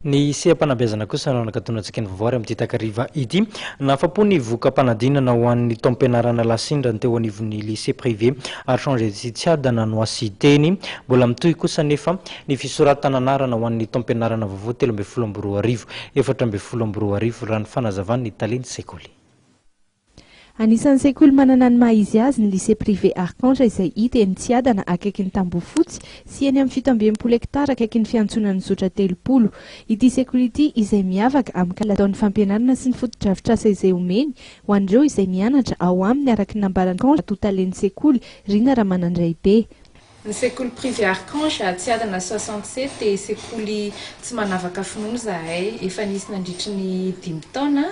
Ny seha-panabeazana kosa no nakatonatsika ny vavoary amin'ity takariva ity nafapo ny voka-panadinana ho an'ny taom-pianarana Lasindra teo anivon'ny lycée privé Archange Tsitsiada na Noisy teny mbola mitohy kosa nefa ny fisoratana anarana ho an'ny taom-pianarana vaovao 13 14 raha ny fanazavan'ny Taleny sekoly. Anisan'ny sekoly manana ny maha-izy azy ny lycée privé Archange izay hita eny Tsiadana akaiky ny Tambofotsy sy eny amin'ny 17 hektara akaiky ny fiantsonan'ny Zotra 30. Ity sekoly ity izay miavaka amin'ny kalataon'ny fampianarana sy ny foto-drafitrasa izay omeny ho an'ireo izay mianatra ao aminy araky ny nambarany Archange Taleny sekoly Rina Ramanandray be. Ny sekoly privé Archange à Tsiadana 67 dia sekoly tsy manavaka finoana zahay, efa nisy nandritry ny 5 taona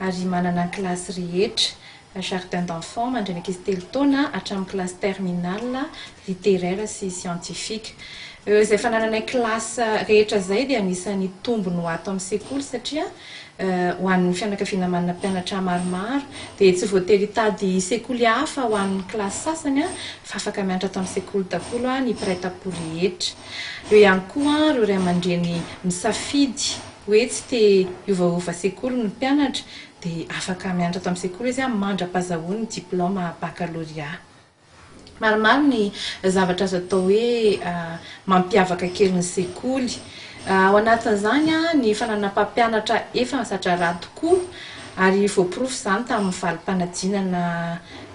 ary manana ny kilasy rehetra. Jardin d'enfants mandreny ankizy 3 taona hatramin'ny classe terminale littéraire sy scientifique. Izay fananana kilasy rehetra zay dia anisan'ny tombony ho ato amin'ny sekoly satria ho an'ny fianakaviana manana mpianatra maromaro dia tsy voatery hitady sekoly hafa ho an'ny kilasy sasany fa afaka mianatra ato amin'ny sekoly daholo ny mpiray tampo rehetra. Eo ihany koa ireo ray aman-dreny misafidy hoe tsy te iovaova sekoly ny mpianatra dia afaka mianatra ato amin'ny sekoly izy mandra-pahazahoany ny diplôme baccalauréat. Maromaro ny zavatra azo atao hoe mampiavaka kely ny sekoly. Ao anatin'izany ny fananana mpampianatra efa zatra raha tokoa ary voaporofo izany tamin'ny valim-panadinana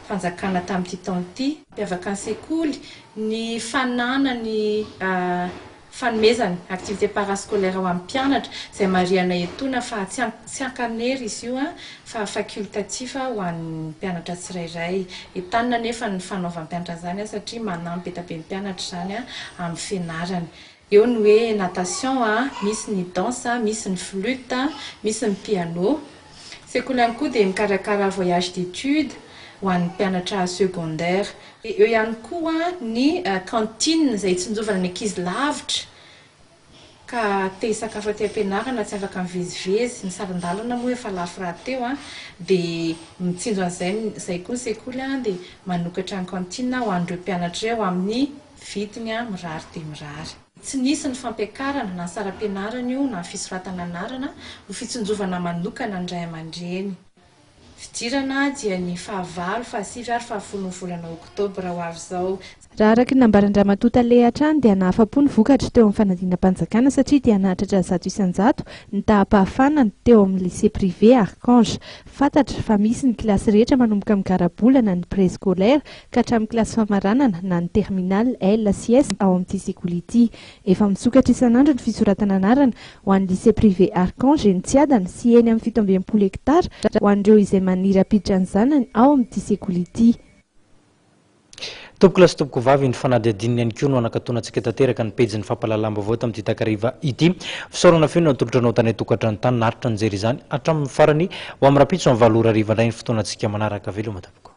fanjakana tamin'ity taona ity. Mampiavaka ny sekoly ny fananany fanomezany activité parascolaire ho amin'ny mpianatra izay marihana etoana fa tsy ankanery izy io fa facultatif ho an'ny mpianatra tsirairay. Entanina nefa ny fanaovan'ny mpianatra izany satria manampy etabe ny mpianatra izany amin'ny fianarany. Eo ny hoe natation, misy ny danse, misy ny flûte, misy ny piano. Sekoly ihany koa dia mikarakara voyage d'études ho an'ny mpianatra secondaire. Eo ihany koa ny cantine izay tsinjovana ny ankizy lavitra ka te hisakafo aty am-pianarana tsy afaka mivezivezy, ny saran-dalana moa efa lafo raha teo dia mitsinjo an'izay koa ny sekoly dia manokatra ny cantine ho an'ireo mpianatra ireo amin'ny vidiny mirary dia mirary. Tsy nisy ny fampiakarana na saram-pianarana io na fisoratana anarana ho fitsinjovana manokana ny ray aman-dreny. Fidirana dia ny 9 7 ary 10 volana oktobra ho avy izao. Raha araka ny nambaran-dramatoa le hatrany dia nahafapo ny vokatra teo amin'ny fanadina-mpanjakana satria dia nahatratra 100 isan-jato ny taham-pahafanana teo amin'ny lycée privé Archange. Fantatra fa misy ny kilasy rehetra manomboka amin'ny garabolana ny préscolaire ka hatramin'ny kilasy famaranana na ny terminal L sy S ao amin'ity sekoly ity. Efa misokatra isan'andro ny fisoratana anarana ho an'ny lycée privé Archange eny Tsiadana sy eny amin'ny 17 hektara ho an'ireo izay maniry hampiditra ny zanany ao amin'ity sekoly ity. Tompoko lasy tompoko vavy ny fanadihadininy ihany koa no anakatonatsika tanteraka ny pejin'ny fampalalam-baovao tamin'ity takariva ity. Fisaorana feno no atolotranao tany tokatrano tany naritra nijery izany hatramin'ny farany ho amin'ny rapitso amin'ny 7 ariva indray ny fotoanantsika manaraka veloma tapoko.